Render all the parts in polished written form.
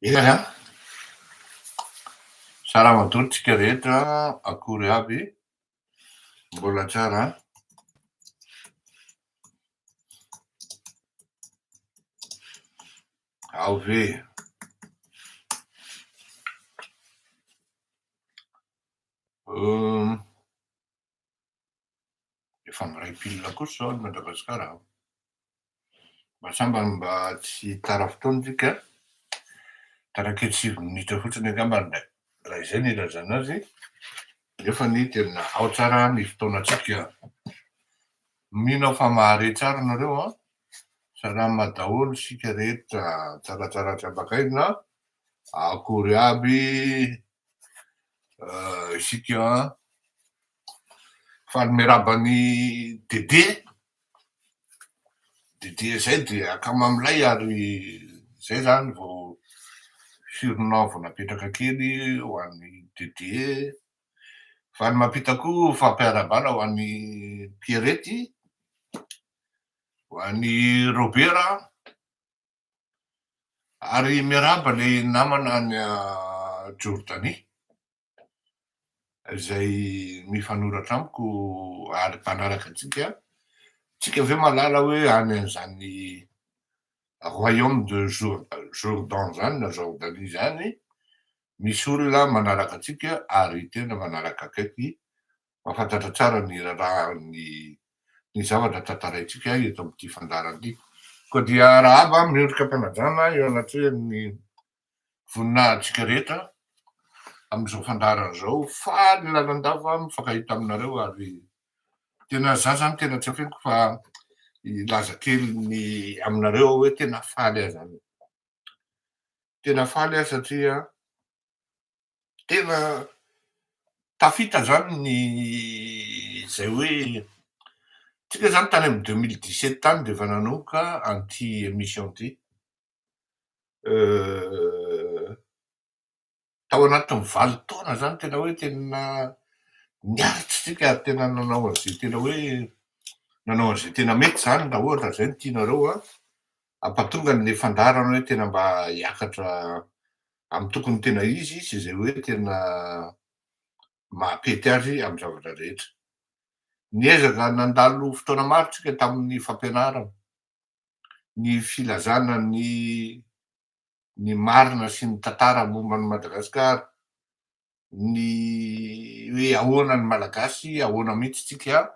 Ia, saramadotsika rehetra, akory aby, mbola tsara. Ao ve? Efa miray pilina kosa zao any Madagasikara. Mba samba mba tsy tara fotoana tsika, tarakery 7 minitra fotsiny angamba raha izay no ilazana azy, nefa ny tena ao tsara ny fotoanantsika. Mino aho fa mahare tsara nareo a, salama daholo sika rehetra, tsaratsara tsabakaina, akory aby isika faly miarabany Dede. Dede zay de akamamilay ary zay zany vao fironao vao napetraka kely ho an'ny Dede. Faly mampita koa fampiarabana ho an'ny Pierrety, ho an'ny Robera, ary miaraba le namana any Jordanie izay mifanoratra amiko ary mpanaraka antsika. Tsika ve malala hoe any an'izany royaume de Jourdan zany na Jordanie zany, misy olona manaraka antsika ary tena manaraka akaiky, mahafantatra tsara ny raharahan'ny ny zavatra tantaraintsika eto amin'ity fandarana ity. Koa dia raha avy miondrika ampanajana eo anatrehany voninahitsika rehetra amin'izao fandarana zao, faly lalandava mifankahita aminareo ary tena za zany tena tsy afeniko fa ilaza kely ny aminareo hoe tena faly ahy zany. Tena faly ahy satria tena tafita zany ny zay hoe tsika zany tany amin'ny 2017 tany de efa nanomboka an'ity émission ty. Tao anatin'ny 8 taona zany tena hoe tena niaritra tsika ary tena nanao an'izay tena hoe nanao an'izay tena mety zany raha ohatra zay no tianareo a, ampatonga an'le fandarana hoe tena mba hiakatra amin'ny tokony tena izy sy zay hoe tena mampety azy amin'ny zavatra rehetra. Niezaka nandalo fotoana maro tsika tamin'ny fampianarana, ny filazana ny marina sy ny tantara momba ny Madagasikara, ny hoe ahoana ny malagasy, ahoana mihitsy tsika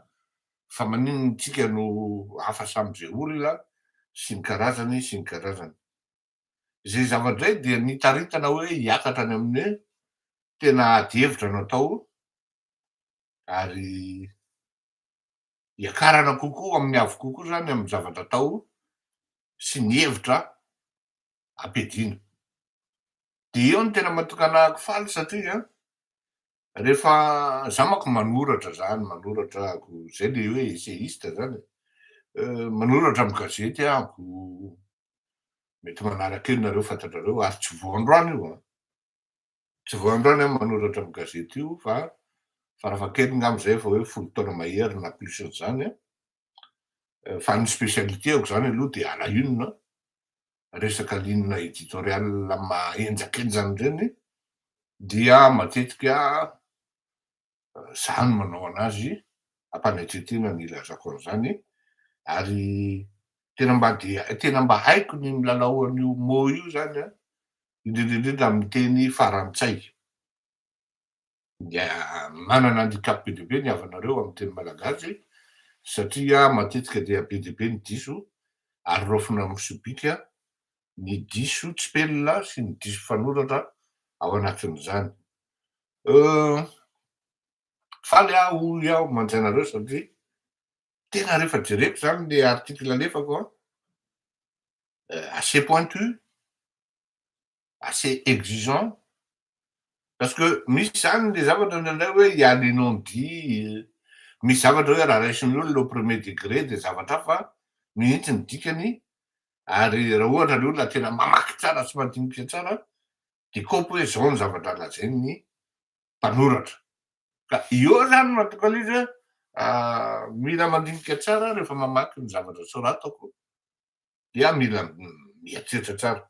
fa maninona tsika no hafa sambyzay olona sy ny karazany sy ny karazany. Zay zavatra zay dia nitaritana hoe hiakatra any amin'ny hoe tena ady hevitra no atao ary hiakarana kokoa amin'ny avo kokoa zany amin'ny zavatra atao sy ny hevitra ampiadiana. De eo no tena mahatonga anahako faly satria rehefa za manko manoratra zany, manoratrako zay le hoe essayiste zany, manoratra amin'ny gazety ahako, mety manaraka eo nareo fantatrareo ary tsy vao androany io a, tsy vao androany aho manoratra amin'ny gazety io fa farafahakeliny angamba zay efa hoe 10 taona mahery na plus an'izany a. Fa ny spécialitéako zany aloha de alahino, resaka ligne éditoriale mahenjakenjana reny dia matetika za no manao anazy, ampanetretena ny ilazako an'izany ary tena mba haiko ny milalao an'io mot io zany a, indrindraindrindra amin'ny teny farantsay. Dia manana handicap be dia be ny havanareo amin'ny teny malagasy satria matetika dia be dia be ny diso ary raofina misobika ny diso tsipelina sy ny diso fanoratra ao anatin'izany. Faly aho iaho mandray anareo satria tena rehefa jereko zany le article alefako assez pointu, assez exigeant, parce que misy zany le zavatra nandray hoe il y a les non-dits, misy zavatra hoe raha raisin'ny olona au premier degré de zavatra hafa mihitsy ny dikany ary raha ohatra le olona tena mamaky tsara sy mandinika tsara de kaopy hoe zao ny zavatra lazain'ny mpanoratra. Ka io zany mahatonga an'izy hoe mila mandinika tsara rehefa mamaky ny zavatra soratako dia mila mieritreritra tsara.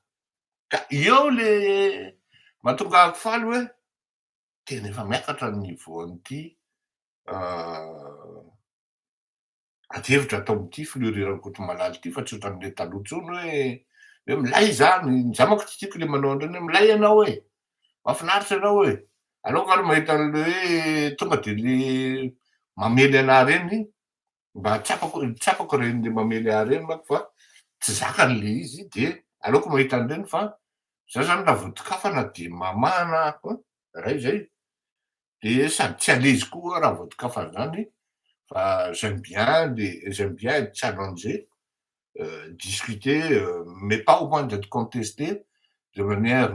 Ka eo le mahatonga ahako faly hoe tena efa miakatra ny voan'ity adihevitra atao am'ty fleurirankotomalala ty fa tsy ohatran'le taloha ntsony hoe milay zany, za manko tsy tiako le manao an'reny hoe milay ianao e, mahafinaritra ianao e. Aleoko ary mahita an'le hoe tonga de le mamely anahy reny mba tsapako reny le mamely ahy reny manko fa tsy zakany le izy de aleoko mahita an'reny fa za zany raha voadokafana de mamana raha izay. De sady tsy alezy koa raha voadokafana zany fa j'aime bien être challengé, discuter, mais pas au point d'être contesté de manière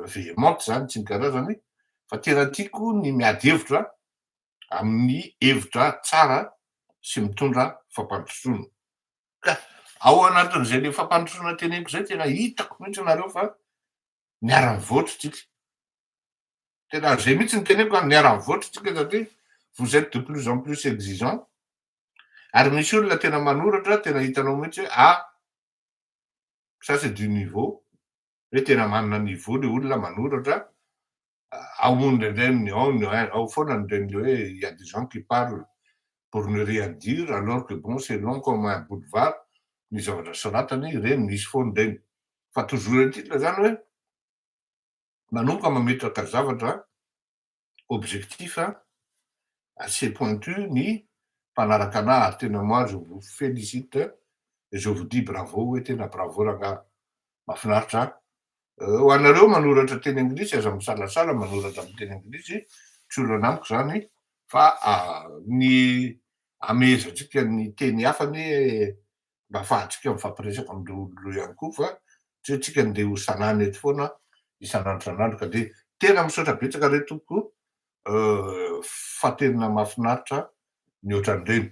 véhémente zany tsy ny karazany fa tena tiako ny miady hevitra amin'ny hevitra tsara sy mitondra fampandrosoana. Ka ao anatin'izay le fampandrosoana teneniko zay tena hitako mihitsy nareo fa miara-mivoatra tsika. Tena zay mihitsy ny teneniko miara-mivoatra tsika satria vous êtes de plus en plus exigeant. Ary misy olona tena manoratra tena hitanao mihitsy hoe ça c'est du niveau, hoe tena manana niveau le olona manoratra. Ao ndraindray ao foana ndrain'le hoe il y a des gens qui parlent pour ne rien dire alors que bon c'est long comme un boulevard ny zavatra soratany reny misy foana reny fa toujours est-il zany hoe manomboka mametraka zavatra objectif assez pointu ny mpanaraka anahy ary tena moi je vous félicite et je vous dis bravo hoe tena bravo rangahy mahafinaritra. Ho anareo manoratra teny anglisy aza misalasala manoratra amin'ny teny anglisy tsy olana amiko zany fa ny amezatsika ny teny hafany mba ahafahantsika mifampiresaka am'le olo ihany koa fa tsy hoe tsika nde ho sanany eto foana isan'andro ka de tena misaotra betsaka re tompoko fa tena mahafinaritra ny ohatran'ireny.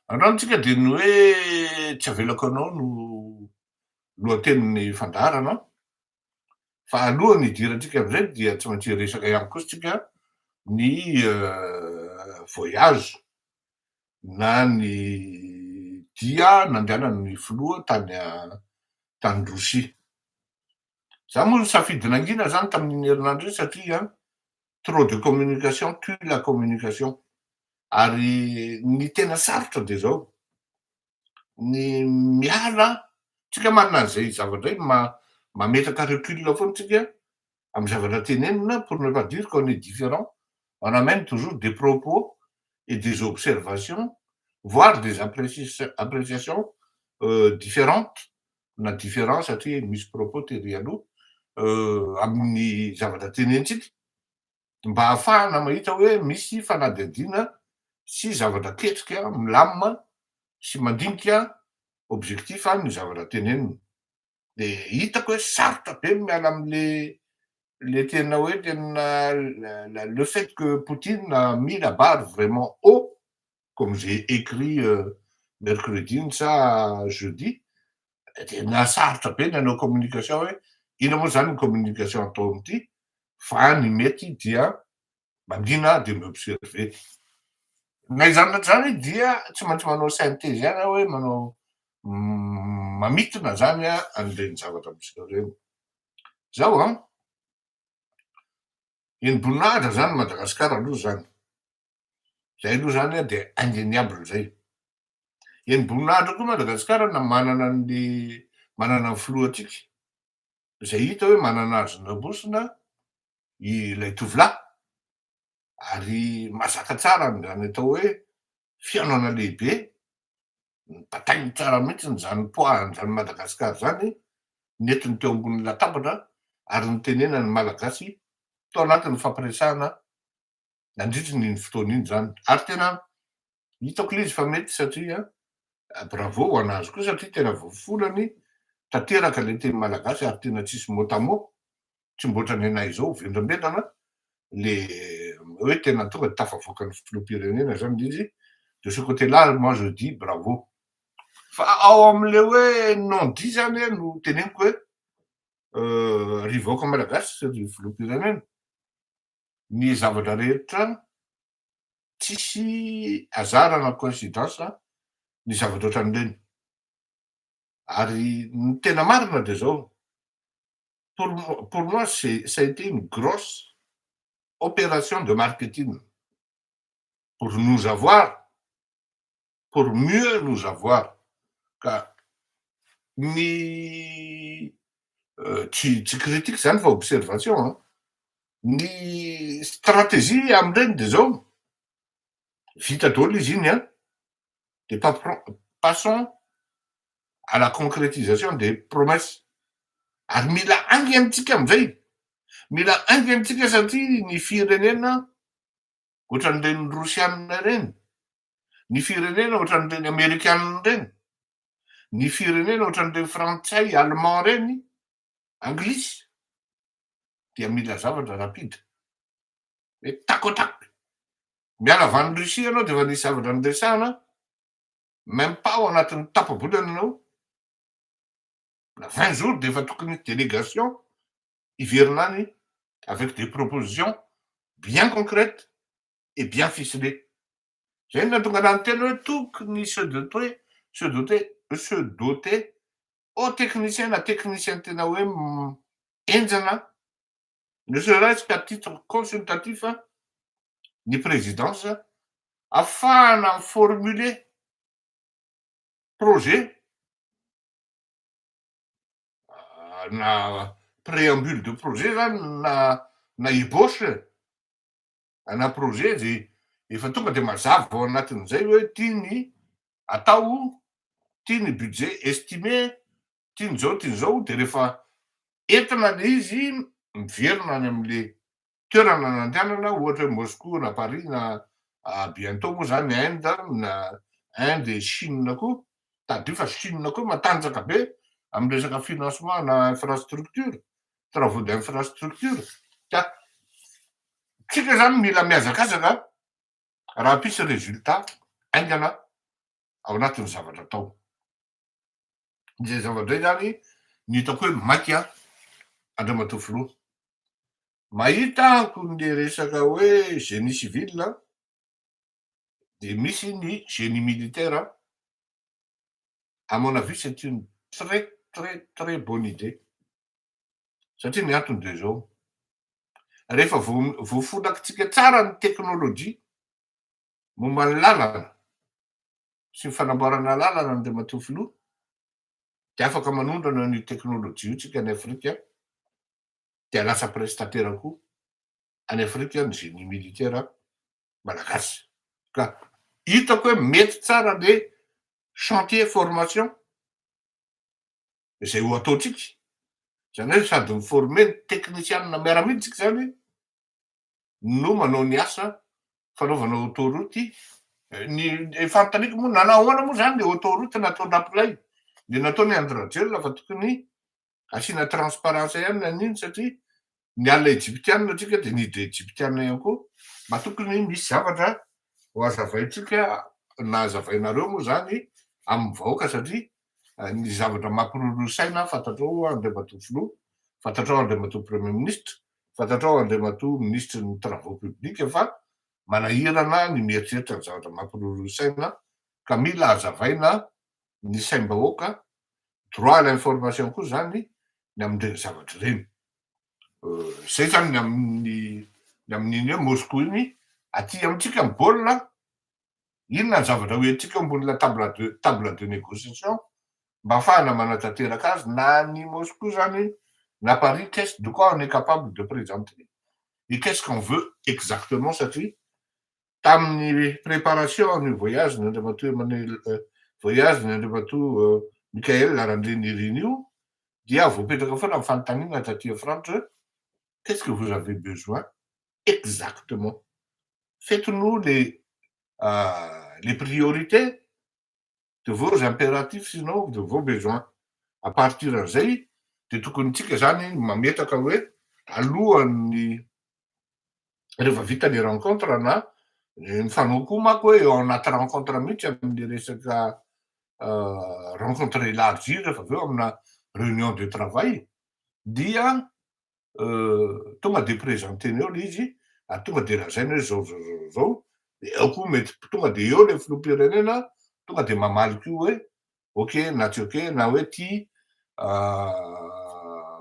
Androantsika de ny hoe tsy avelako anao no lohatenin'ny fandaharana fa alohan'ny hidirantsika am'izay dia tsy maintsy resaka ihany koa tsika ny voyage na ny dia nandehanan'ny filoha tany Rosia. Za moa safidy nangina zany tamin'iny herinandro iny satria trop de communication tue la communication. Ary ny tena sarotra de zao ny miala tsika manana an'izay zavatra mametraka recul foana tsika amin'ny zavatra tenenina pour ne pas dire qu'on est différent. On amène toujours des propos et des observations, voire des appréciations différentes na différent satria misy propos tery aloha amin'ny zavatra tenenitsika mba ahafahana mahita hoe misy fanadihadiana sy zavatra ketrika milamina sy mandinika objectif ny zavatra tenenina. De hitako hoe sarotra be miala am'le tena hoe tena le fait que Poutine a mis la barre vraiment haut, comme j'ai écrit mercredi sa jeudi, tena sarotra be ny hanao communication hoe ina moa zany ny communication atao am'ty fa ny mety dia mandina de miobserve. Nay zany zany dia tsy maintsy manao synthèse ihany hoe manao mamitona zany an'ireny zavatra misy reny. Zao enimbonahitra zany Madagasikara aloha zany. Zay aloha zany de indéniable zay. Enimbonahitra koa Madagasikara na manana ny filohatsika zay hita hoe manana azy nabosina ilay tovolahy ary mazaka tsara zany atao hoe fihaonana lehibe batainy tsara mihitsy zany poids zany Madagasikara zany nentiny teo ambony latabatra ary nitenena ny malagasy tao anatin'ny fampiresahana nandritra nyny fotoana iny zany ary tena hitako le izy fa mety satria bravo ho anazy koa satria tena voafolany tanteraka le teny malagasy ary tena tsisy motamo tsy mboatra ny anay zao vendramendana le hoe tena tonga de tafavoaka ny filoham-pirenena zany izy de ce côté là moi je dis bravo. Fa ao am'le hoe non dit zany no teneniko hoe rivoaka malagasy ry filoham-pirenena ny zavatra rehetra tsisy azara na coïncidence ny zavatra ohatran'ireny ary ny tena marina de zao pour moi, ça a été une grosse opération de marketing pour nous avoir, pour mieux nous avoir. Car ny tsy critique zany fa observation ny stratégie am'ireny de zao vita daholo izy iny de passons à la concrétisation des promesses. Ary mila angy amintsika am'izay, mila angy amintsika satria ny firenena ohatran'ireny rosianina ireny, ny firenena ohatran'ireny amerikanina ireny, ny firenena ohatran'ireny frantsay, allemand reny, anglisy, dia mila zavatra rapide. Hoe tac. Miala avy any Russie ianao de efa nisy zavatra niresahana, même pas ao anatin'ny tapa-bolana anao, na 20 jours de efa tokony délégation hiverina any avec des propositions bien concrètes et bien ficelées. Zay no nahatonga anahy tena hoe tokony se doter au technicien na technicien tena hoe enjana, ne serait-ce qu'à titre consultatif ny présidence afahana formuler projet na préambule de projet zany na ébauche ana projet zay efa tonga de mazava ao anatin'izay hoe tiany atao, tiany budget estimé, tiany zao de rehefa entina le izy miverina any am'le toerana nandehanana ohatra hoe Moscou na Paris na bientôt moa zany Inde e Chine koa, tadio fa Chine koa matanjaka be amy resaka financement na infrastructure, travaux d'infrastructure. Ka tsika zany mila miazakazaka raha hampisy résultat aingana ao anatin'ny zavatra atao. Zay zavatra zany ny hitako hoe maky Andriamatoa Filoha. Mahita le resaka hoe génie civil de misy ny génie militaire. À mon avis, c'est une très bonne idée. Satria ny antony de zao, rehefa voafonakitsika tsara ny teknôlôjia momba ny lalana sy ny fanamboarana lalana Andriamatoa Filoha de afaka manondrana ny teknôlôjia io tsika any Afrika de lasa prestataire koa any Afrika ny génie militaire malagasy. Ka hitako hoe mety tsara le chantier formation zay ho ataotsika. Zany hoe sady miforme ny teknisianina miaramiditsika zany no manao ny asa fanaovana autoroute. Ny fanontaniako moa nanao ahoana moa zany le autoroute nataon'Apolay, le nataony Andrejela fa tokony asiana transparence ihany naniny satria ny alina egyptianina atsika de ny hidra egyptianina ihany koa mba tokony misy zavatra ho azavaitsika na azavainareo moa zany amin'ny vahoaka satria ny zavatra mampiroro saina fantatrao Andriamatoa Filoha, fantatrao Andriamatoa premier ministre, fantatrao Andriamatoa ministre ny travaux publics fa manahirana ny mieritreritra ny zavatra mampiroro saina ka mila azavaina ny saim-bahoaka, droit à l'information koa zany ny amin'ireny zavatra ireny. Zay zany ny amin'iny hoe Moscou iny aty amintsika ny baolina, inona ny zavatra hoentsika ambonina table de négociation mba ahafahana manatanteraka azy na ny Moscou zany na Paris, de quoi on est capable de présenter et qu'est-ce qu'on veut exactement satria tamin'ny préparation ny voyage ny Andriamatoa Mikael Randri-Nirina io dia voapetraka foana amin'ny fanontaniana taty Frantsa hoe qu'est-ce que vous avez besoin exactement? Faites-nous les priorités de vos impératifs sinon de vos besoins. À partir an'izay de tokony tsika zany mametaka hoe alohan'ny rehefa vita le rencontre na mifanao koa manko hoe eo anaty rencontre mihitsy amin'le resaka rencontre élargie rehefa aveo amina réunion de travail dia tonga de présenteny eo le izy ary tonga de lazainy hoe zao de ao koa mety tonga de eo le filoham-pirenena tonga de mamaliky io hoe ok na tsy ok na hoe ty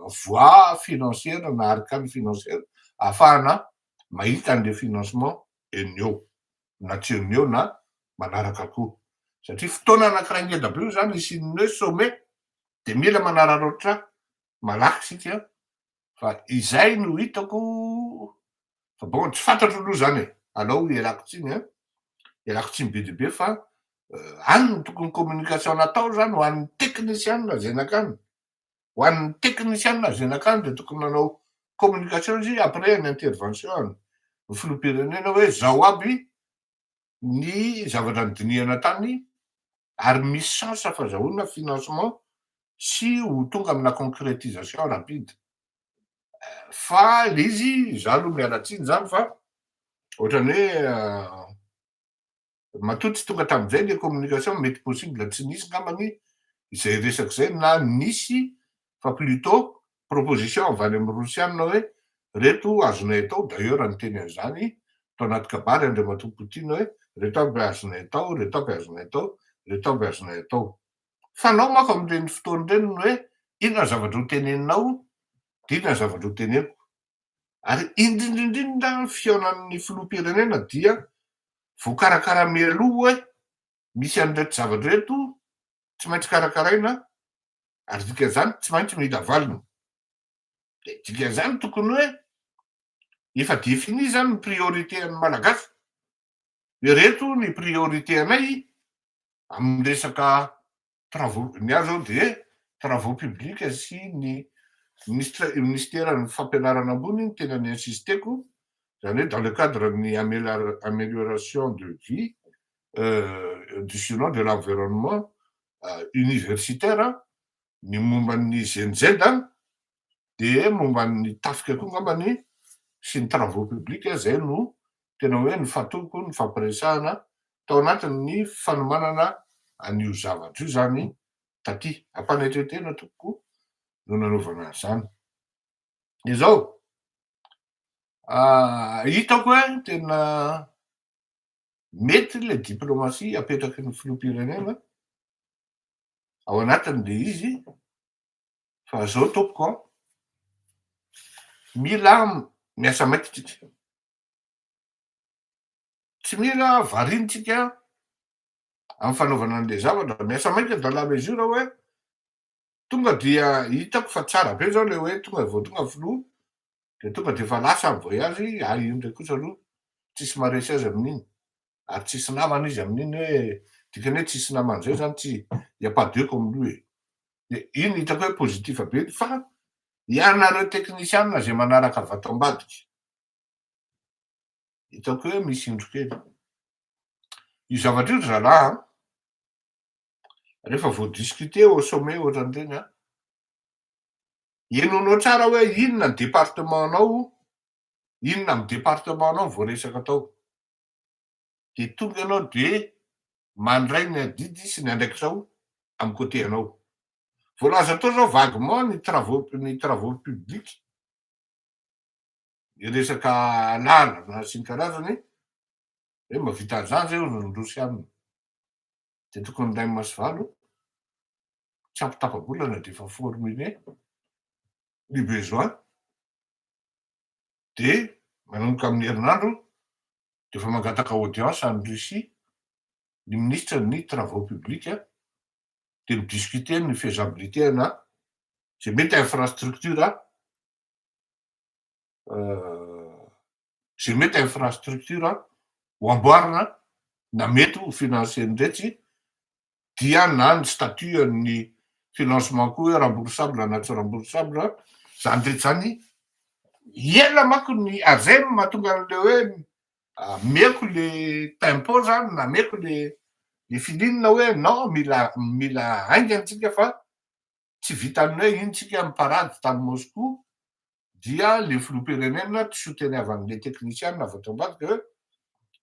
voie financiaire na arcane financiaire ahafahana mahita an'le financement eny eo na tsy eny eo na manaraka koa satria fotoana anankiray ngeda be io zany isin'ny hoe sommet de mila manararaotra malaky sika fa izay no hitako fa bon tsy fantatro aloha zany e alao ialako tsiny a ialako tsiny be dia be fa any no tokony communication natao zany ho an'ny technicienne zenakany ho an'ny technicienne zenakany de tokony nanao communication izy après ny intervention ny filoham-pirenena hoe zao aby ny zavatra nydinihana tany ary misy chance fahazahoana financement sy ho tonga amina concrétisation rapide fa le izy za aloha mialatsiny zany fa ohatrany hoe matoa tsy tonga tam'izay le communication mety possible tsy nisy ngambany izay resaky zay na nisy fa plutôt proposition avy any amy rosianina hoe reto azonay atao d'ailleurs ny teny an'izany tao anaty kabary andriamatoa Poutine hoe reto aby azonay atao reto aby azonay atao reto aby azonay atao fa anao manko am'ireny fotoany reny no hoe inona zavatra ho teneninao de inona zavatra ho teneniko ary indrindrindrindra fiaonan'ny filoham-pirenena dia voakarakara mialoha hoe misy an'reto zavatra reto tsy maintsy karakaraina ary dikan'izany tsy maintsy mila valina de dikan'izany tokony hoe efa défini zany ny priorité an'ny malagasy hoe reto ny priorité anay amin'ny resaka travaux ny azy zao de travaux publics sy ny ministère-ny fampianarana ambony ny tena ny insisteko zany hoe dans le cadre ny amélioration de vie du sinon de l'environnement universitaire ny momban'ny GNZ de momban'ny tafika koa ngambany sy ny travaux publics zay no tena hoe ny fatoko ny fampiresahana tao anatin'ny fanomanana an'io zavatra io zany taty ampanetretena tokoko no nanaovana zany izao hitako hoe tena mety le diplomatie apetraky ny filoham-pirenena ao anatin'le izy fa zao topoko mila miasa maikitsika tsy mila varinitsika amin'ny fanaovana an'le zavatra miasa maika dans la mesure hoe tonga dia hitako fa tsara be zao le hoe tonga vao tonga filoha de tonga de fa lasa ny voyage io ndray kosa aloha tsisy maresy azy amin'iny ary tsisy namana izy amin'iny hoe dikany hoe tsisy namana zay zany tsy y a pas deux comme lui de iny hitako hoe positif be fa ianareo technicienne zay manaraka vato ambadiky hitako hoe misy indro kely io zavatra io zalahy rehefa vo discuter au sommet ohatran'ireny enonao tsara hoe inona ny départementanao inona amy départementanao vo resaka atao de tonga ianao de mandray ny adidy sy ny andraikizao amy côté anao voalaza tao zao vaguement ny travaux publics resaka lalana sy ny karazany hoe mahavita an'izany zay no ndrosy aminy de tokony nday masivalo tsy ampitapa-bolana de fa formule ny besoin de manomboka amin'ny herinandro de fa mangataka audience any Russie ny ministre ny travaux publics de midiscuter ny faisabilité na zay mety infrastructure zay mety infrastructure ho amboarina na mety ho financer ndreky dia na ny statut ny financement koa hoe remboursable na tsy remboursable zany ndreky zany ela manko ny azay mahatonga an'le hoe meko le tempo zany na meko le filinina hoe non mila aingana tsika fa tsy vitany hoe iny tsika miparady tany Moscou dia le filoham-pirenena tsy soteniavan'le technicienne avy ato ambadika hoe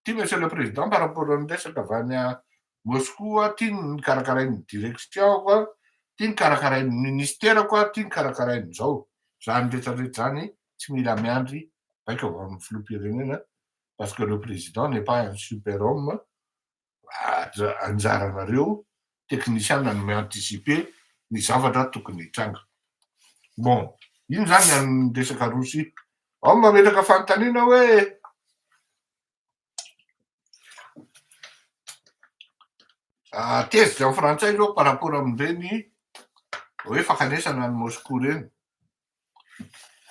ty monsieur le président par rapport any resaka avy any Moscou ty ny karakarain'ny direction koa ty ny karakarain'ny ministère koa ty ny karakarainy zao zany rehetrarehetra zany tsy mila miandry baika avy amin'ny filoham-pirenena parce que le président n'est pas un super homme anjaranareo technicienne no mianticiper ny zavatra tokony hitranga bon iny zany amin'ny resaka Rosia. Ao mametraka fanontaniana hoe tezitra amin'ny frantsay zao par rapport amin'ireny hoe fakanesana ny Moscou reny.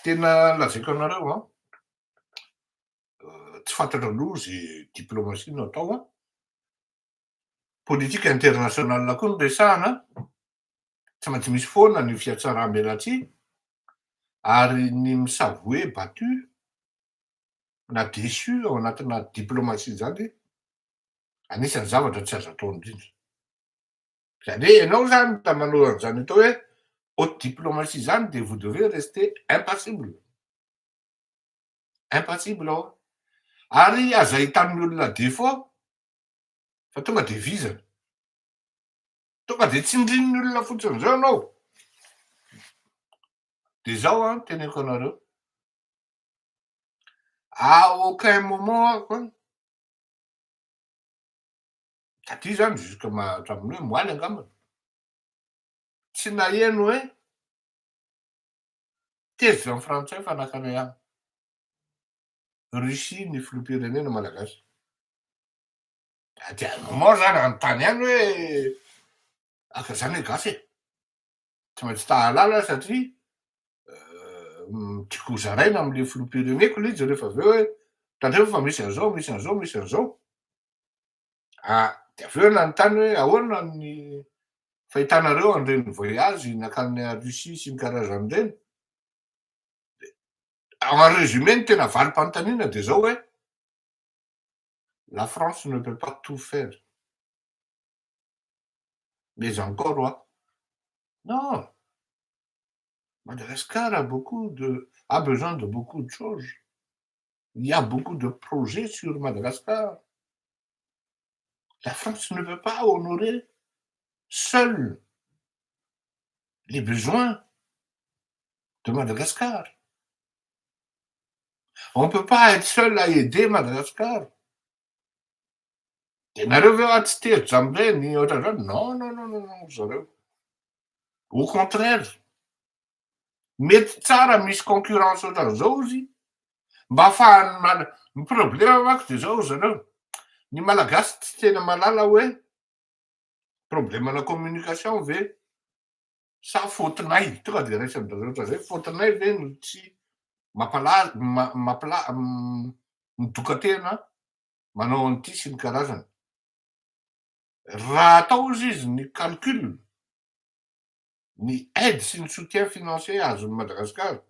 Tena lazaiko anareo tsy fantatra lozy diplomasia no atao politika internationale koa no resahana, tsy maintsy misy foana ny fiatsara-melatsy ary ny misavoe battu na déçu ao anatina diplomasia zany anisan'ny zavatra tsy azo atao indrindra. Zany hoe ianao zany da manao an'izany atao hoe haute diplomatie zany de vous devez rester impassible. Impassible ao. Ary aza hitan'ny olona défaut fa tonga de vizana. Tonga de tsindrin'ny olona fotsiny zao anao. De zao teneko anareo. À aucun moment taty zany jusque hatramin'ny hoe moaly angambany. Tsy naheno hoe tezitra amin'ny frantsay fanakana Russie ny filoham-pirenena malagasy. Ady moment zany anontany ihany hoe aka zany hoe gasy e. Tsy maintsy tahalala satria tikozaraina amin'le filoham-pireneko le izy rehefa aveo hoe tandremo fa misy an'izao, misy an'izao, misy an'izao. De aveo nanontany hoe ahoana ny fahitanareo an'ireny voyage nakany Russie sy ny karazan'ireny. En résumé ny tena valim-panontaniana de zao hoe la France ne peut pas tout faire. Mais encore non. Madagascar a besoin de beaucoup de choses. Il y a beaucoup de projets sur Madagascar. La France ne peut pas honorer seule les besoins de Madagascar. On ne peut pas être seul à aider Madagascar. De nareo ve tsy tezitra amin'ireny ohatran'izany? Non, zareo. Au contraire, mety tsara misy concurrence ohatran'izao izy mba ahafahany ny problème manko de zao zareo. Ny malagasy tsy tena malala hoe problème-na communication ve sa fautinay tonga de raisin'zareo ohatra zay fautinay ve no tsy midokatena manao an'ity sy ny karazany. Raha atao izy ny calcul ny aide sy ny soutien financier azon'ny Madagascar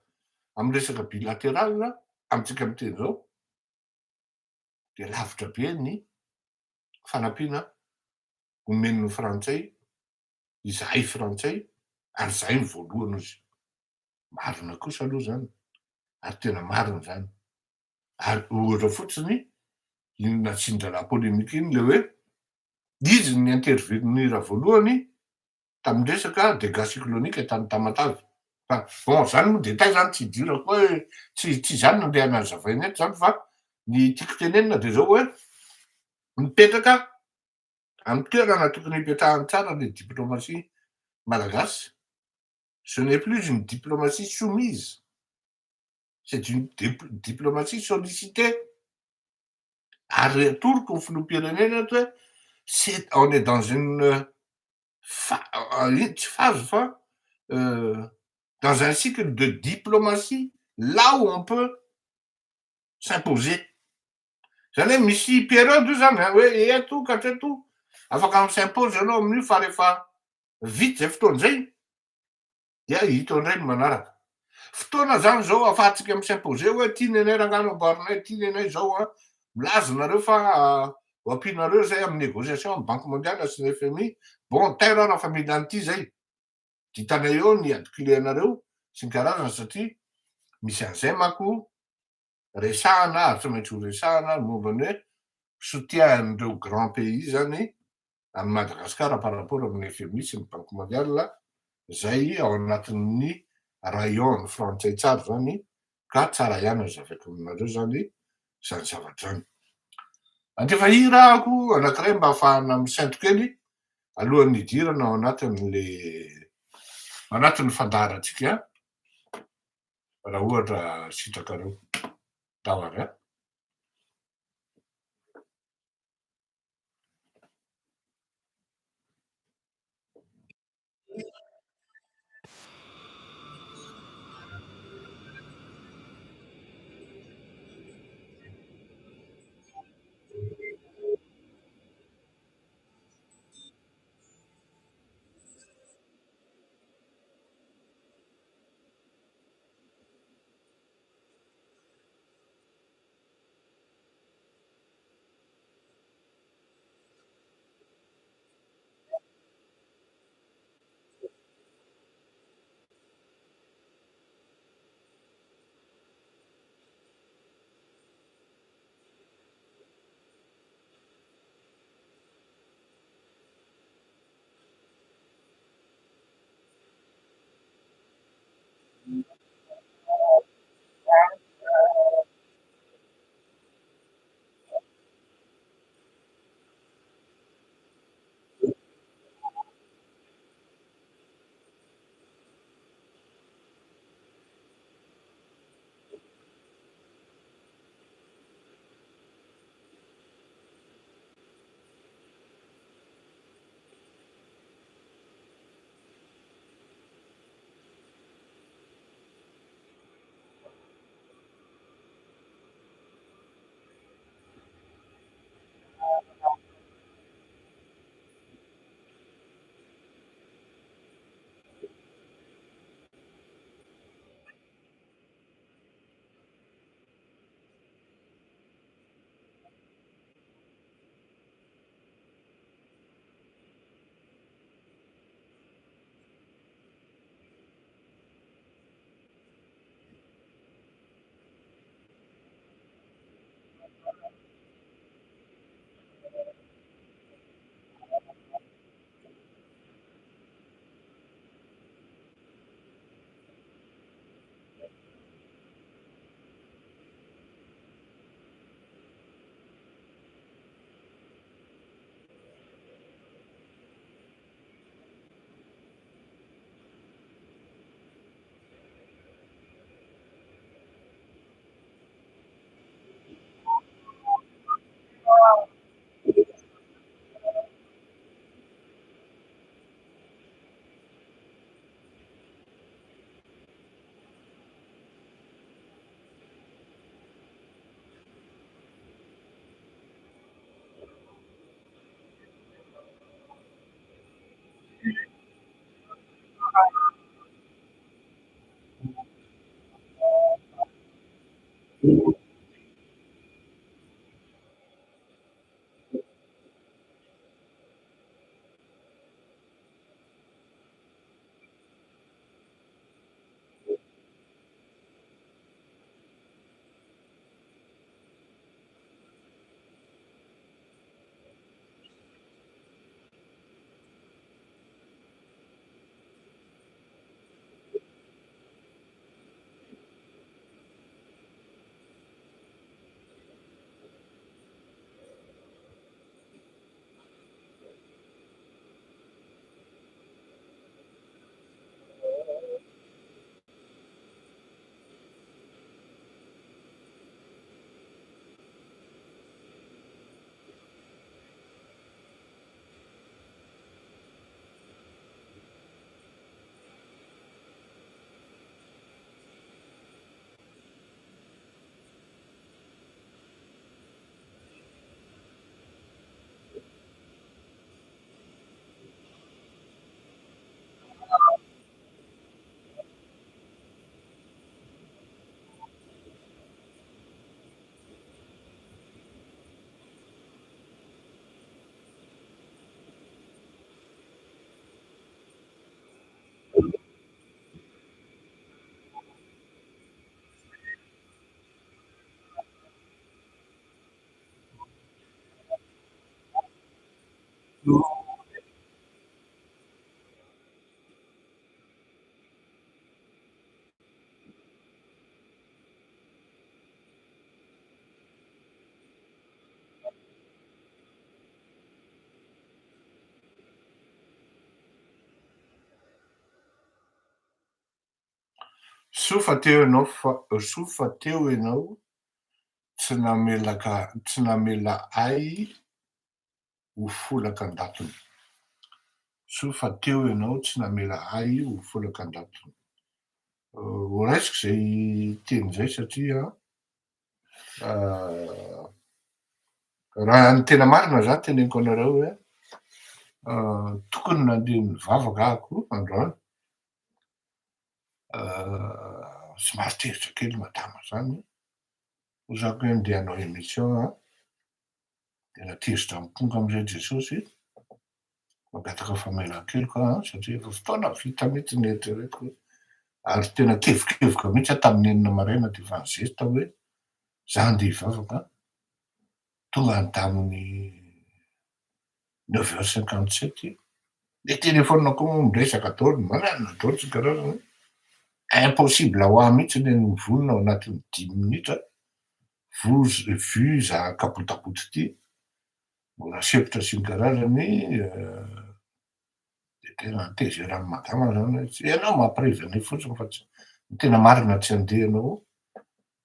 amin'ny resaka bilatéral amintsika miteny zao de lavitra be ny fanampiana omen'ny frantsay izahay frantsay ary zay ny voalohany izy. Marina kosa aloha zany ary tena marina zany. Ary ohatra fotsiny iny natsindrana polémique iny le hoe izy ny intervenir voalohany tamin'ny resaka dégâts cyclonique tany Tamatavy. Fa bon zany moa détail zany tsy hidirako hoe tsy zany nandehana hazavaina eto zany fa ny tiako tenenina de zao hoe mipetraka amin'ny toerana tokony hipetrahany tsara le diplomatie malagasy. Ce n'est plus une diplomatie soumise. C'est une diplomatie sollicitée. Ary atoroko ny filoham-pirenena hoe on est dans une phase dans un cycle de diplomatie là où on peut s'imposer. Zany hoe misy période io zany hoe eto ka hatreto afaka mis'impose ianao amin'io fa rehefa vita zay fotoana zay dia hita indray ny manaraka. Fotoana zany zao ahafahantsika mis'impose hoe tia nenay rangano amboarinay, tia nenay zao milaza nareo fa ampianareo zay amin'ny négociation amin'ny banque mondiale sy ny FMI. Bon taira raha fa mila an'ity zay. Ditanay eo ny articulé anareo sy ny karazany satria misy an'izay manko resahana ary tsy maintsy ho resahana momban'ny hoe soutien n'ireo grand pays zany amin'ny Madagascar par rapport amin'ny FMI sy ny banque mondiale zay ao anatin'ny rayon frantsay tsara zany ka tsara ihany azavaiko aminareo zany zany zavatra zany. Andefa hirahako anankiray mba ahafahana misainto kely alohan'ny hidirana ao anatin'ny fandaharantsika raha ohatra sitrakareo. Davaka. Soa fa teo ianao tsy namela ay ho folaka an-datony. Soa fa teo ianao tsy namela ay ho folaka an-datony. Ho raisiko zay teny zay satria raha ny tena marina za teneniko anareo hoe tokony nandeha nivavaka ahako androany. Somary teritra kely madama zany ho zako hoe andeha hanao émission de natezitra miponga am'izay Jesosy magataka famelan-keloka satria efa fotoana vita mihitsy ny eritreretiko ary tena kevokevoka mihitsy tamin'ny 9 maraina de efa nizesta hoe za andeha hivavaka tonga andamin'ny 9h57 de telefonina koa moa miresaka daholo mananona daholo tsy karazana impossible ho ahy mihitsy ny mivonona ao anatin'ny 10 minitra vu za kapotapoty ty mbola sepitra sy ny karazany de tena nitezerany madama zany hoe tsy ianao mampirizana fotsiny fa tsy ny tena marina tsy andeha anao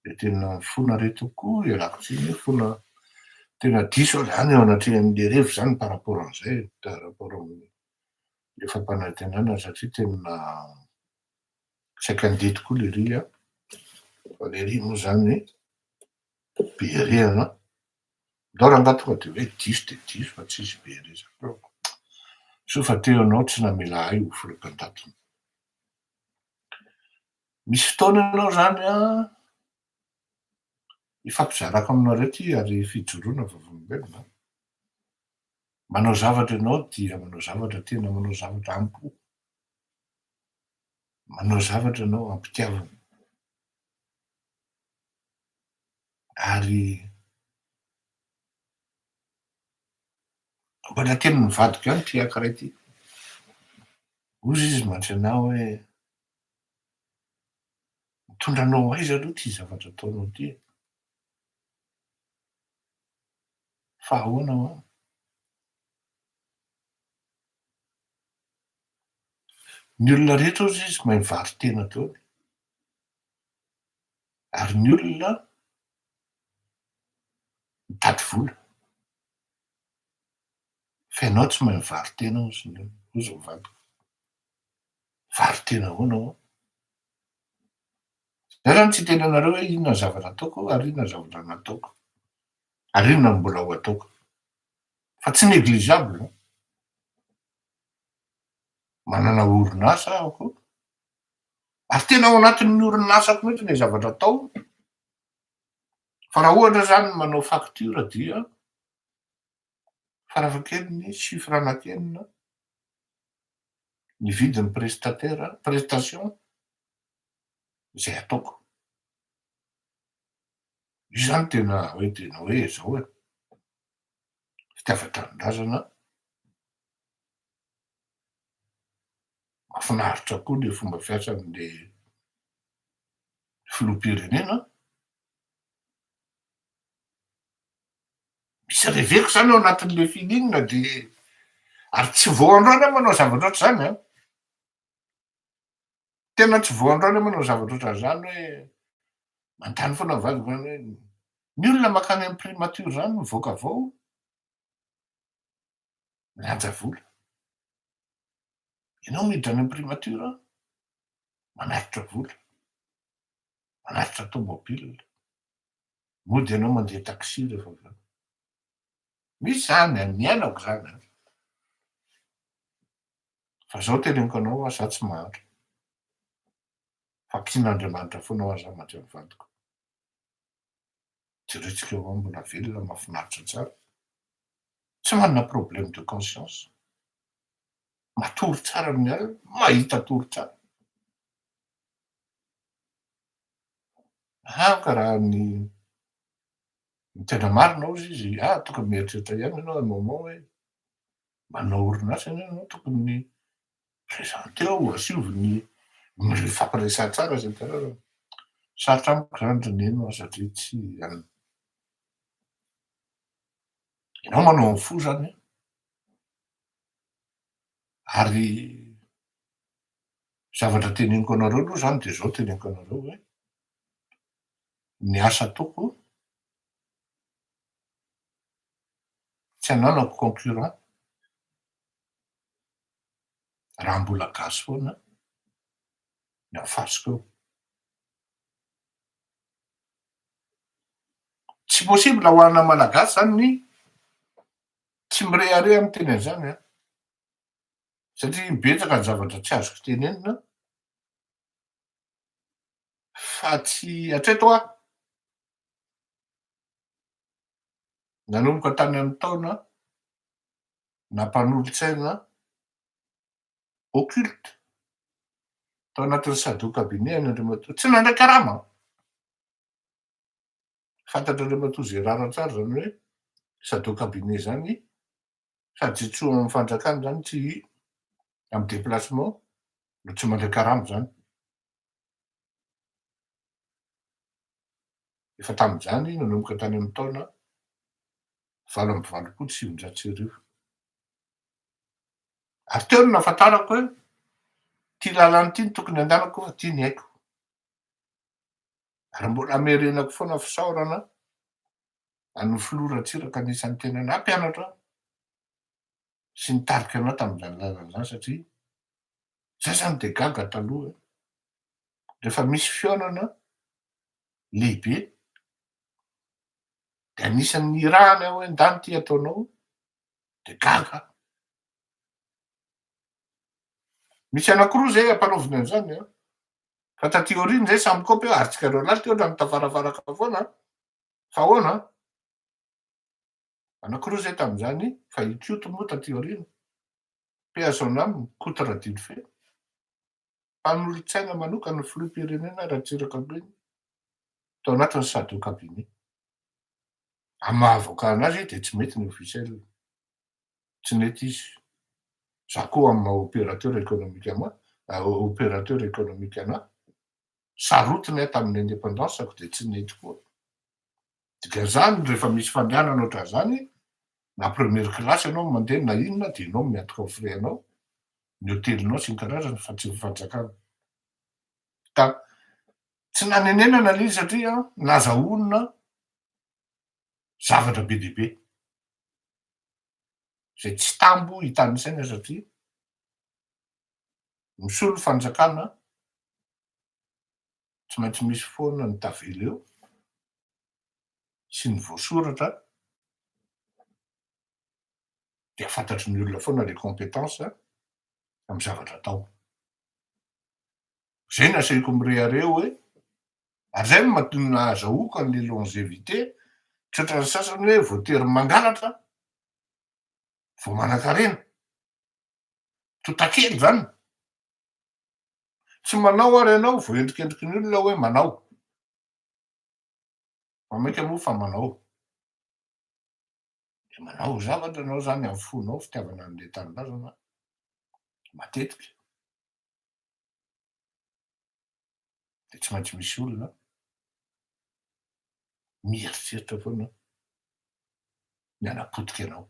de tena fona reto koa ialako tsiny fona tena diso zany eo anatrehan'le revo zany par rapport an'izay par rapport amin'ny le fampanantenana satria tena saika andeha tokoa le ry fa le ry moa zany be rihana ndao raha angaha tonga de hoe diso de diso fa tsisy be resaka soa fa teo ianao tsy namela ay ho folaka an-datony. Misy fotoana ianao zany ifampizarako aminareo ty ary fijoroana vavolombelona manao zavatra ianao dia manao zavatra tena manao zavatra ampo manao zavatra ianao ampitiavana ary mbola teny mivadika ihany ty ankiray ty ozy izy mandry anao hoe mitondranao aiza aloha ty zavatra ataonao ty fa ahoana ho any ny olona rehetra ozy izy mahay mivary tena daholo ary ny olona mitady vola fa ianao tsy mahay mivary tena ozy mivadika vary tena ahoana ho za zany tsy tena anareo hoe inona ny zavatra ataoko ary inona ny zavatra nataoko ary inona ny mbola ho ataoko fa tsy négligeable manana orinasa ahako ary tena ao anatin'ny orinasako mihitsy le zavatra atao fa raha ohatra zany manao facture dia farafahakeliny chiffre anakenina ny vidin'ny prestation zay ataoko io zany tena hoe zao e fitiava-tanindrazana mahafinaritra koa le fomba fiasan'le filoham-pirenena misy reveko zany ao anatin'le filinina de ary tsy vao androany aho manao zavatra oatra zany tena tsy vao androany aho manao zavatra ohatran'izany hoe mandany foana mivadika zany hoe ny olona mankany amin'ny primature zany mivoaka avao milanja vola ianao miditra any amin'ny primature manatitra vola manatitra tomobile mody ianao mandeha taxi rehefa avy any misy zany ny ainako zany fa zao teneniko anao aho za tsy mahantra fampian'Andriamanitra foana ho aho za mandray ny vadiko jeretsika eo aho mbola velona mahafinaritra tsara tsy manana problème de conscience matory tsara amin'ny alina mahita tory tsara ka raha ny tena marina ozy izy tokony mieritreritra ihany ianao un moment hoe manao orinasa ianao tokony présente ao asivony mifampiresahana tsara zay karazany sarotra amiko zany renena satria tsy ianao manao ny fo zany ary Zavatra teneniko anareo aloha zany de zao teneniko anareo hoe ny asa atoko tsy ananako concurrent raha mbola gasy foana ny afasiko eo. Tsy possible ho anina malagasy zany ny tsy mirehare amy teny an'izany a, satria betsaka ny zavatra tsy azoko tenenina fa tsy hatreto aho nanomboka tany amin'ny taona nampanolontsaina occulte tao anatin'ny Sado cabinet any Andriamatoa, tsy nandray karama. Fantatr'Andriamatoa zay rariny tsara zany hoe Sado cabinet zany sady tsy tsoa amy fanjakana zany tsy amy déplacement no tsy mandray karama zany. Efa tam'izany nanomboka tany amin'ny taona valo amby valopolo sy sivinjato sy arivo. Ary teo no nahafantarako hoe ty lalana ty no tokony andehanako fa ty ny haiko. Ary mbola amerenako foana fisaorana an'ny filoratsiraka anisan'ny tena nampianatra sy nitarika anao tam'izany lalana zany satria zay zany de gaga taloha rehefa misy fihaonana lehibe de anisan'ny irahany aho hoe ndany ty ataonao de gaga. Misy anakiroa zay ampanaoviny an'izany a, fa taty aoriny zay samy kopy hoe aritsikandreo lalitra ohatra mitafarafaraka foana fa ahoana anakiroa zay tam'izany fa ikoto moa taty aorina P.A. Kotoradino fe mpanolontsaina manokana ny filoham-pirenena Ratsirakabe tao anatin'ny Sado cabinet. Amy mahavoaka anazy de tsy mety ny officiel, tsy mety izy. Za koa amy maha opérateur économique anahy opérateur économique anahy sarotiny aho tamin'ny indépendance-ako de tsy nety koa. Dikan'izany rehefa misy fandehanana ohatran'izany na première classe ianao mandeha na inona de ianao miantoka amy frein-nao, ny hotelinao sy ny karazany fa tsy fanjakana. Ka tsy nanenenana le izy satria nazahoana zavatra be dia be zay tsy tambo hitany saina satria misolo fanjakana tsy maintsy misy foana ny tavela eo sy ny voasoratra de fantatry ny olona foana le compétence amy zavatra atao. Zay no asaiko mirehare hoe ary zay no nahazahoako an'le longévité tsy ohatran'ny sasany hoe vao tery mangalatra vao manan-karena, tota-kely zany. Tsy manao ary ianao vao endrikendriky ny olona hoe manao, fa mainka moa fa manao. De manao zavatra anao zany amy fonao fitiavana an'le tanindrazana matetika de tsy maintsy misy olona mieritreritra foana ny hanapotika anao.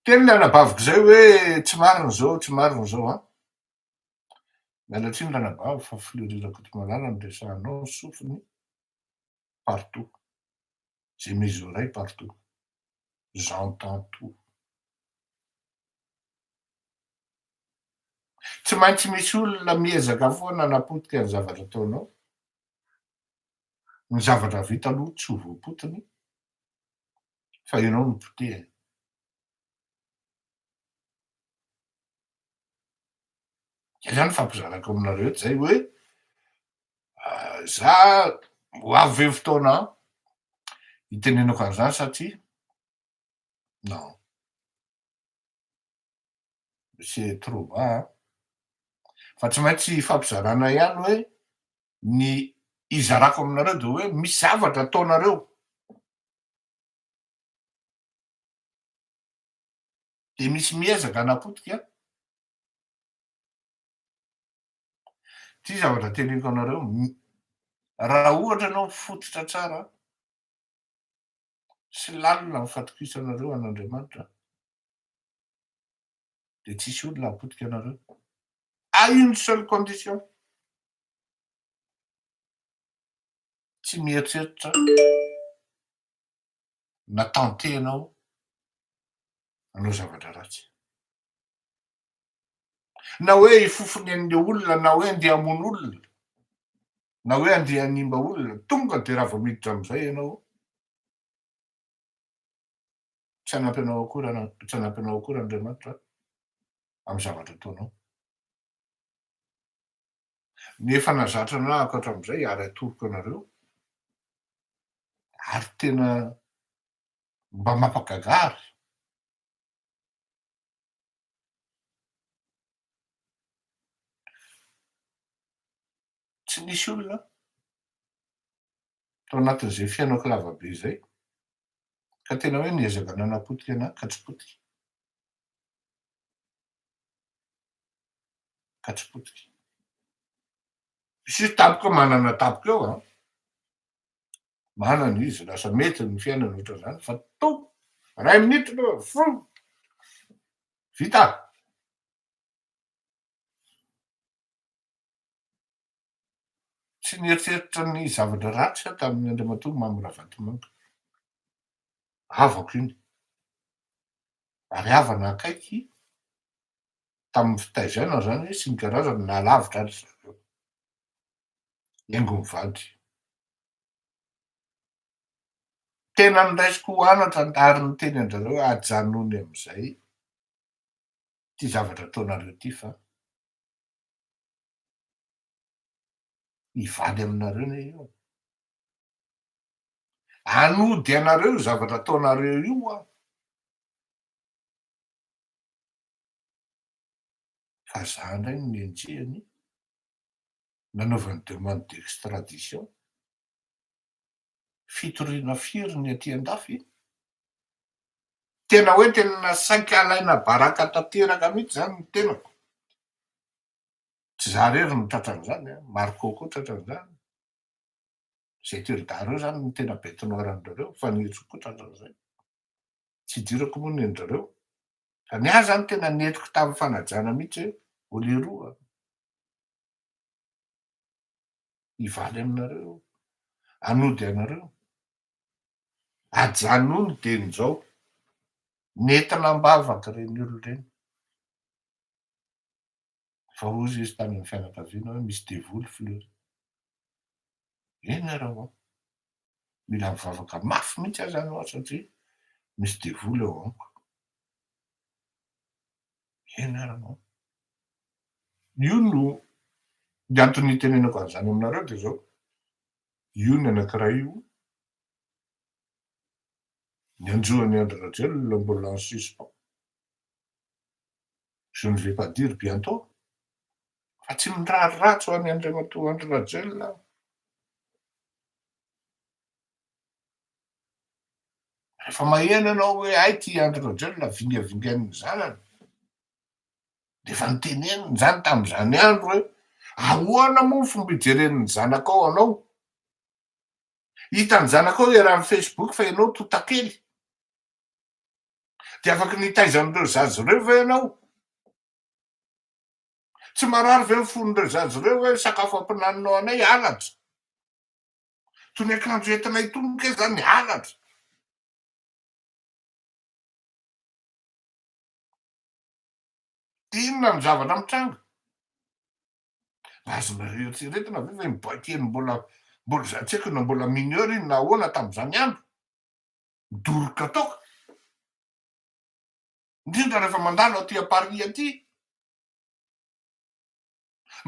Teny le anabaviko zay hoe tsy marina zao, tsy marina zao a. Miala tsiny ranabavy fa filorirako eto Malala no resahanao ny sofiny partout. J'ai mes oreilles partout. J'entends tout. Tsy maintsy misy olona miezaka foana hanapotika ny zavatra ataonao. Ny zavatra vita aloha tsy ho voapotiny fa ianao no potehiny. Zay zany fampizarako aminareo eto zay hoe za ho avy ve fotoana hitenenako an'izany satria non c'est trop bas fa tsy maintsy fampizarana ihany hoe ny izarako aminareo de hoe misy zavatra ataonareo de misy miezaka hanapotika. Ty zavatra teneniko anareo raha ohatra anao mifototra tsara sy lalina ny fatokisanareo an'Andriamanitra de tsisy olona hapotika anareo. À une seule condition, tsy mieritreritra na tentenao hanao zavatra ratsy. Na hoe hifofony an'le olona, na hoe andeha hamono olona, na hoe andeha hanimba olona, tonga de raha vao miditra am'izay ianao, tsy hanampy anao akory Andriamanitra amy zavatra ataonao. Nefa nazatra anahy ankoatran'izay ary atoroko anareo, ary tena mba mampagagary. Tsy nisy olona tao anatin'izay fiainako lavabe zay ka tena hoe niezaka nanapotika anahy ka tsy potika. Ka tsy potika. Sisy tampoka manana tampoka eo a. Manana izy, lasa mety ny fiainana ohatran'izany fa to! Ray minitra aloha fo! Vita! Tsy nieritseritra ny zavatra ratsy aho tamin'ny Andriamatoa Mamoravatomanga. Havako iny. Ary havana akaiky tamin'ny fitaizana zany sy ny karazany na lavitra ary zareo. Haingo mivady. Tena niraisiko anatra ary niteny anjareo hoe ajanony am'izay ty zavatra ataonareo ty fa hivaly aminareo ne io. Hanody anareo io zavatra ataonareo io a. Fa za indray no nienjehany nanaovany demande d'extradition, fitoriana firy ny aty an-dafy. Tena hoe tena saika alaina baraka tanteraka mihitsy zany ny tenako. Tsy za rery no tratran'izany a, Marco koa tratran'izany. Zay teridaro eo zany no tena bête noire an'rareo fa nitso koa tratran'izay. Tsy idirako moa ny andrareo. Fa ny ahy zany tena nentiko tamin'ny fanajana mihitsy hoe oleroa hivaly aminareo, hanody anareo, ajanony tenin'izao, nentina mbavaka reny olona reny. Fa ozy izy tamin'ny fianakaviana hoe misy devoly Fleury. Eny areo ao. Mila mivavaka mafy mihitsy aza anao satria misy devoly eo amiko. Eny areo ao. Io no ny antony itenenako an'izany aminareo de zao. Io ny anankiray io nianjohan'ny Andry Rajoelina mbola en suspens. Je ne vais pas dire bientôt. Fa tsy mirary ratsy ho an'ny Andriamatoa Andry Rajoelina. Rehefa maheno ianao hoe ay ty Andry Rajoelina vingavingan'ny zanany, de efa niteneniny zany tamin'izany andro hoe ahoana moa ny fomba ijeren'ny zanakao anao. Hitan'ny zanakao iarahan'ny Facebook fa ianao totakely. De afaky nitaizan'ireo zazy reo ve ianao? Tsy marary ve ny fon'ireo zazy reo hoe sakafo ampinaninao anay halatra? Tony akanjo entinay tony ke zany halatra. Inona ny zavatra mitranga? Azonareo eritreretina ve hoe miboaky eny mbola tsy haiko na mbola mineur iny na ahoana tamin'izany andro. Midoroka toka. Indrindra rehefa mandalo aty a Paris aty.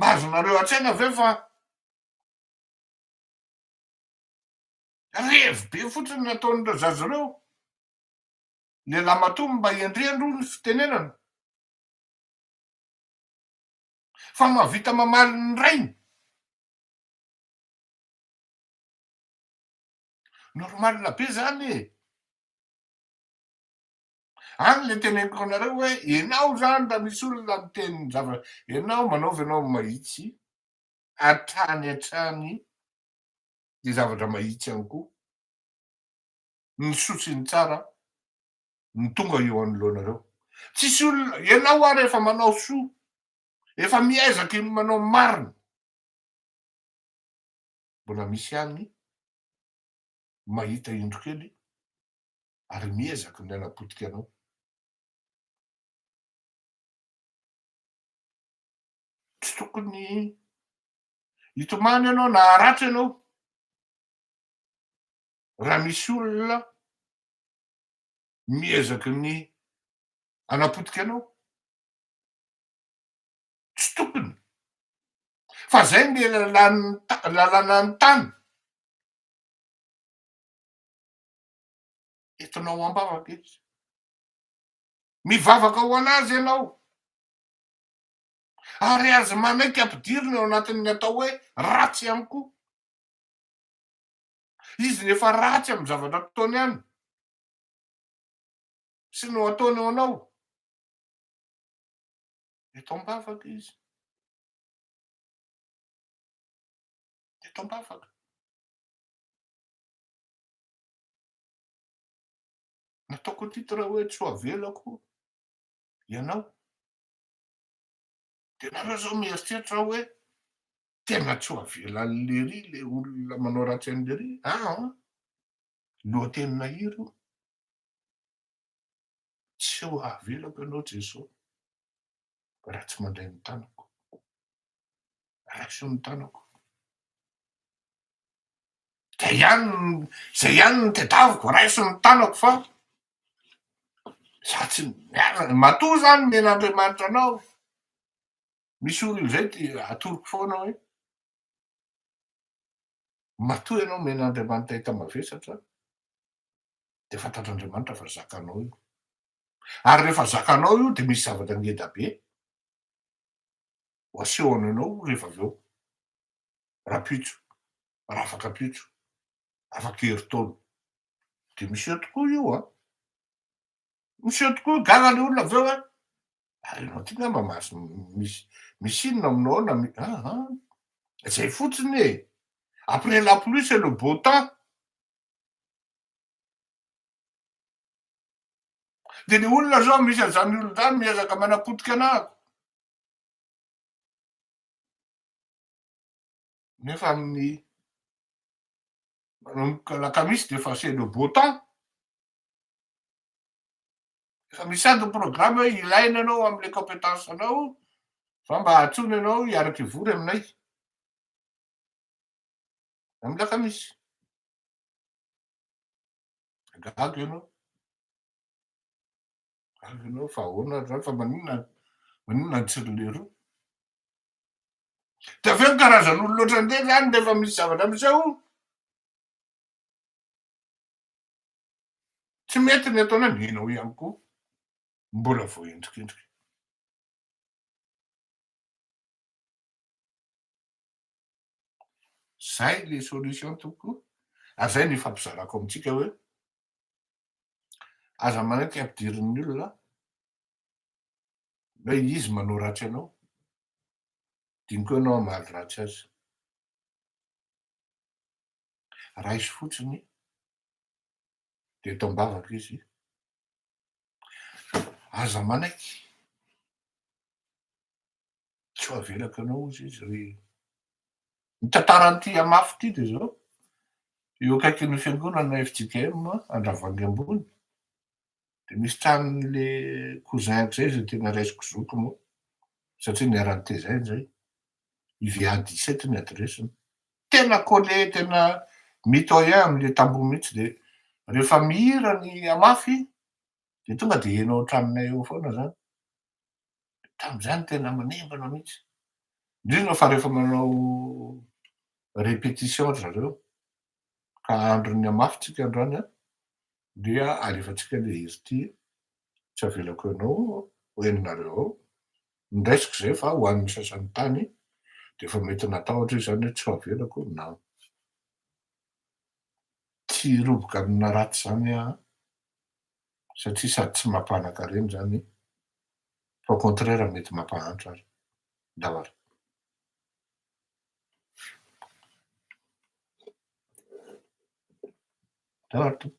Azonareo an-tsaina ve fa revy be fotsiny nataon'ireo zazy reo. Le lamatoa mba iendrehany ny fitenenana. Fa mahavita mamaly ny rainy. Normalina be zany e. Any le teneniko anareo hoe ianao zany raha misy olona miteny zavatra, ianao manaova ianao mahitsy, hatrany de zavatra mahitsy ihany koa. Ny sotsiny tsara ny tonga eo anoloanareo. Tsisy olona ianao ary efa manao soa, efa miaizaky ny manao marina. Mbola misy any mahita indro kely ary miezaky ny anapotika anao. Tsy tokony hitomany ianao na haratra ianao raha misy olona miezaky ny anapotika anao. Tsy tokony. Fa zay ny lalàna ny tany. Entinao ambavaka izy. Mivavaka ho anazy ianao. Ary azy manaiky ampidirina ao anatin'ny atao hoe ratsy ihany koa. Izy rehefa ratsy amin'ny zavatra ataony ihany sy no ataony ao anao, eto ambavaka izy. Eto ambavaka. Nataoko tito raha hoe tsy ho avelako ianao. De nareo zao mieritreritra hoe tena tsy ho avelan'lery le olona manao ratsy an'lery. Lohatenina hiro. Tsy ho avelako ianao Jesosy raha tsy mandray ny tanako. Raiso ny tanako. Zay ihany no tedaviko, raiso ny tanako fa satsy matoa zany men'Andriamanitra anao. Misy olona zay ty atoroko foana hoe matoa ianao men'Andriamanitra hita mavesatra de fantatr'Andriamanitra fa zakanao io. Ary rehefa zakanao io de misy zavatra ngeda be ho asehony anao rehefa avy eo. Rapitso, raha afaka pitso, afaka heritaona. De miseho tokoa io miseho tokoa gaga le olona avy eo ary ianao ty ngamba misy inona aminao na zay fotsiny e. Après la pluie c'est le beau temps. De ny olona zao misy an'izany olona zany miezaka manapotika anahako. Nefa amin'ny manomboka lakamisy de efa c'est le beau temps. Efa misy programa hoe ilaina ianao am'le compétence anao fa mba atsony ianao hiaraky hivory aminay amy lakamisy. Gaga ianao. Gaga ianao fa ahoana zany fa maninona ny tsirony. De avy eo ny karazan'olona ohatran'ireny zany rehefa misy zavatra miseho tsy mety ny ataona nianao ihany koa mbola vao endrikendriky. Zay le solution tokoa. Ary zay ny ifampizarako amintsika hoe aza manaiky ampidirin'ny olona hoe izy manao ratsy anao, diniko ianao hamaly ratsy azy. Raiso fotsiny de eto ambavaka izy. Aza manaiky tsy ho avelako ianao izy ry ny tantaran'ity amafy ty de zao. Eo akaikin'ny fiangonana FJKM Andravoahangy ambony de misy tranon'le cousin-ko zay zay tena raisiko zokiko moa satria niarany tezainy zay. IVA 17 ny adresiny. Tena collé, tena mitoyen am'le tamboho mihitsy de rehefa mihira ny amafy de tonga de henao an-tranonay eo foana zany. Tam'izany tena manembana mihitsy. Indrindra fa rehefa manao répétition ry zareo ka andron'ny amafy tsika androany dia alefatsika le hira ty. Tsy avelako ianao ho heninareo ao. Niraisiko zay fa ho an'ny sasany tany de efa mety natahotra izy zany hoe tsy ho avelako na tsy hiroboka amina ratsy zany satria sady tsy mampanankareny zany fa au contraire mety mampahantra ary. Daholo. Daholo.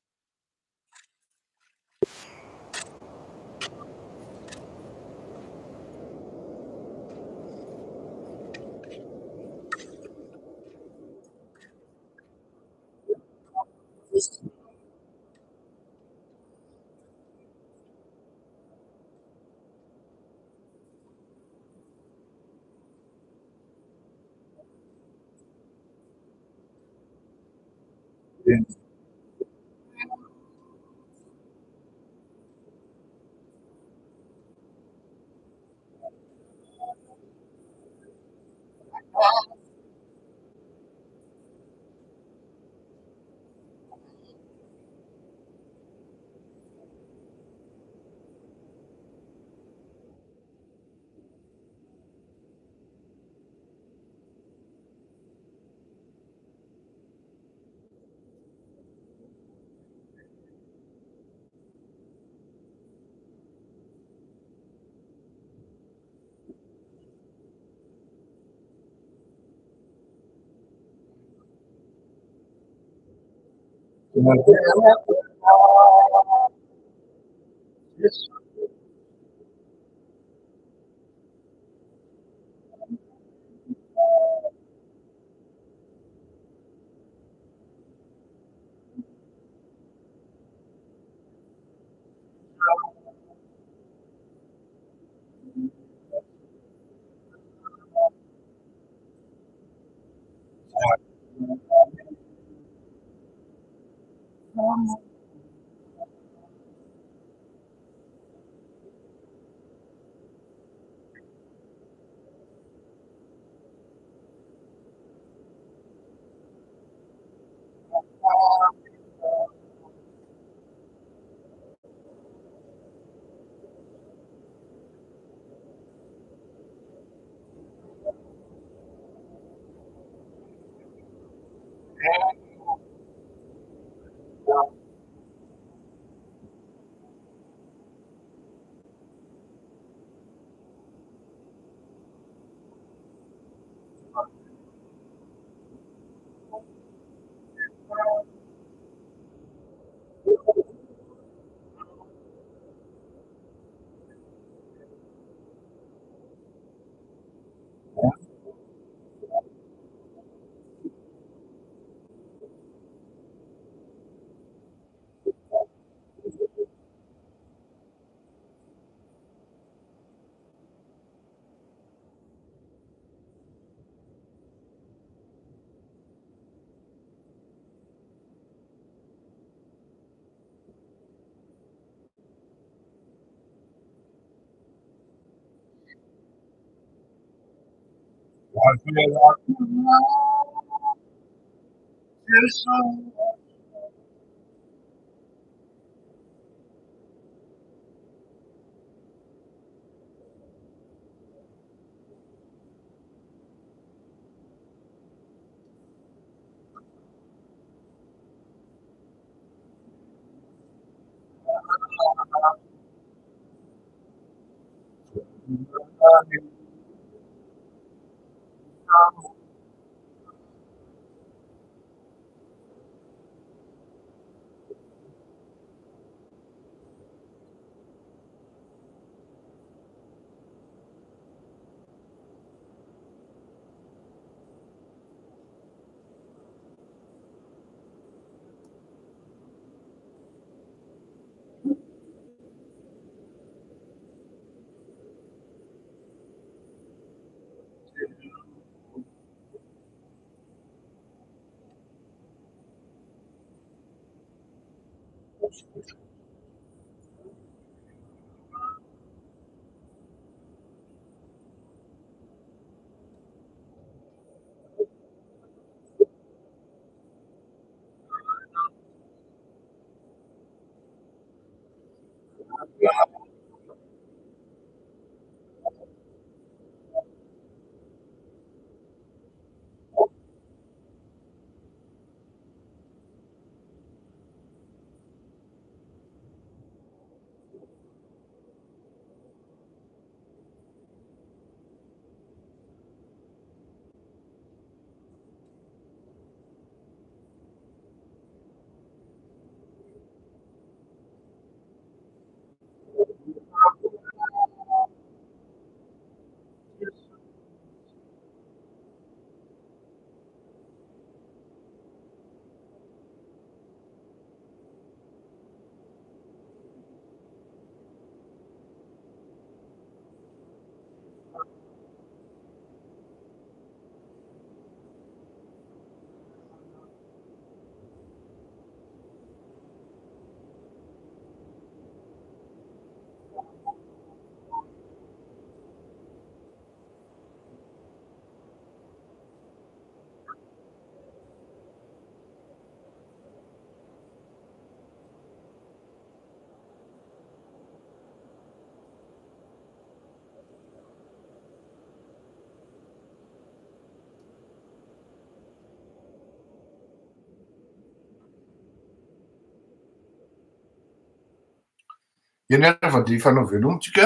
Eny ary fa de hifanao velomitsika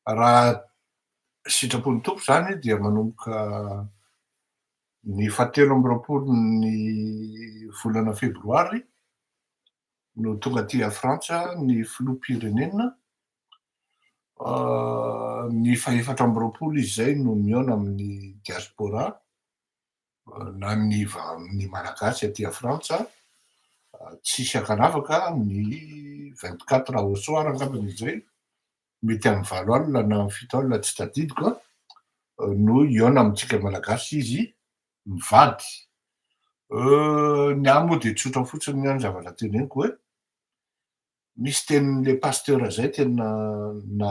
raha sitrapon'ny tompo zany dia manomboka ny 17 volana febroary no tonga aty a Frantsa ny filoham-pirenena. Ny 17 izy zay no mihaona amin'ny diaspora na ny malagasy aty a Frantsa. Tsisy akanavaka ny 24 au soir angambany izay, mety amin'ny 8 alina na 7 alina tsy tadidiko no ihaona amintsika malagasy izy mivady. Ny ahy moa de tsotra fotsiny ny zavatra teneniko hoe misy tenin'le pasteur zay tena na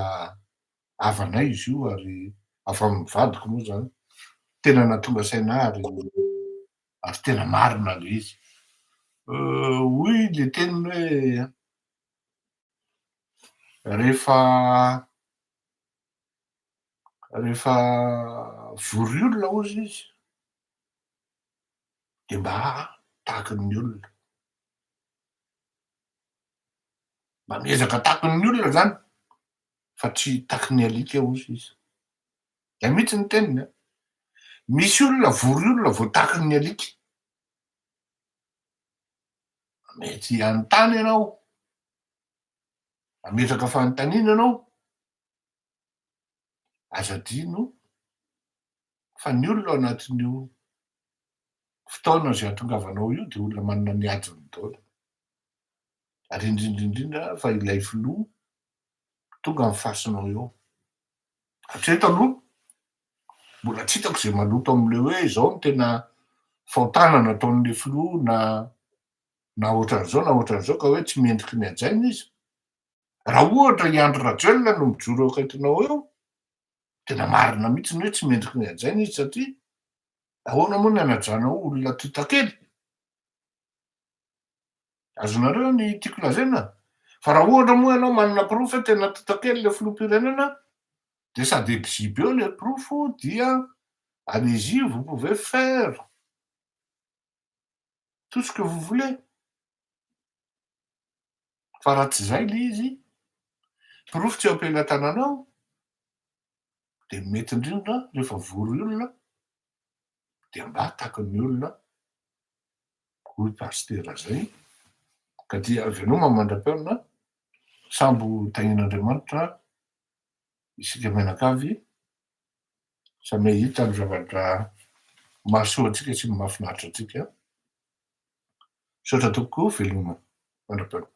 havanay izy io ary avy amin'ny vadiko moa zany, tena nahatonga sainah ary tena marina le izy. Hoy le teniny hoe rehefa vory olona ozy izy de mba tahaky ny olona, mba miezaka tahaky ny olona zany fa tsy tahaky ny alika ozy izy. Zay mihitsy ny teniny. Misy olona vory olona vao tahaky ny alika. Mety anontany ianao, ametraka fanontaniana ianao, aza adino fa ny olona ao anatin'io fotoana zay ahatongavanao io de olona manana ny ajiny daholo, ary indrindraindrindra fa ilay filoha tonga mifasinao eo. Hatreto aloha mbola tsy hitako zay maloto am'le hoe zao no tena faotana nataon'le filoha na ohatran'izao na ohatran'izao ka hoe tsy mendriky ny ajaina izy. Raha ohatra i Andry Rajoelina no mijoro eo akaikinao eo, tena marina mihitsiny hoe tsy mendriky ny ajaina izy satria ahoana moa ny anajanao olona totakely? Azonareo ny tiako lazaina? Fa raha ohatra moa ianao manana proof hoe tena totakely le filoham-pirenena de sady exhibe eo le proof dia allez-y, vous pouvez faire tout ce que vous voulez. Fa raha tsy zay le izy, proof tsy eo am-pelatananao de mety indrindra rehefa vory olona de mba tahaky ny olona hoy pasteur zay. Ka dia avy anao mamandram-peona sambo tahin'Andriamanitra isika mianakavy samy hahita ny zavatra mahasoa antsika sy mahafinaritra antsika. Misaotra tokoa, veloma mandram-peona.